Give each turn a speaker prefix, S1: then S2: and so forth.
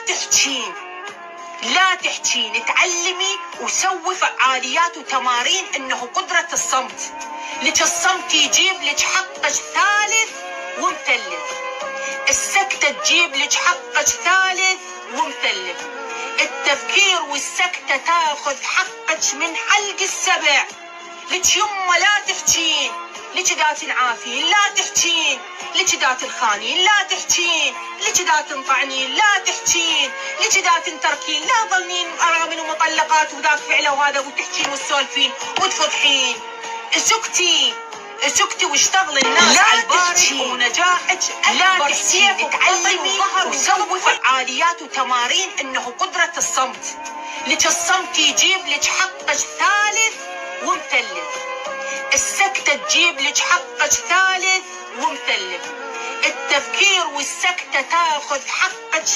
S1: تحجين، لا تحجين، تعلمي وسوي فعاليات وتمارين انه قدرة الصمت. لك الصمت يجيب لك حقك ثالث ومثلث، السكتة تجيب لك حقك ثالث ومثلث، التفكير والسكتة تاخذ حقك من حلق السبع. لك يمه لا تحجين، لك دا تنعافين لا تحجين، لك دا تنخانين لا تحجين، لك دا تنطعنين لا تحجين، لك دا تنتركين، لا ظنين ارامل ومطلقات وذاك فعله وهذا وتحجين وتسولفين وتفضحين. اسكتي اسكتي واشتغل الناس على البارد ونجاحك اكبر شيء. تعلمي وسوي فعاليات وتمارين انه قدرة الصمت. لك الصمت يجيب لك حقك ثالث ومثلث، السكتة تجيب لك حقك ثالث ومثلث، التفكير والسكتة تاخذ حقك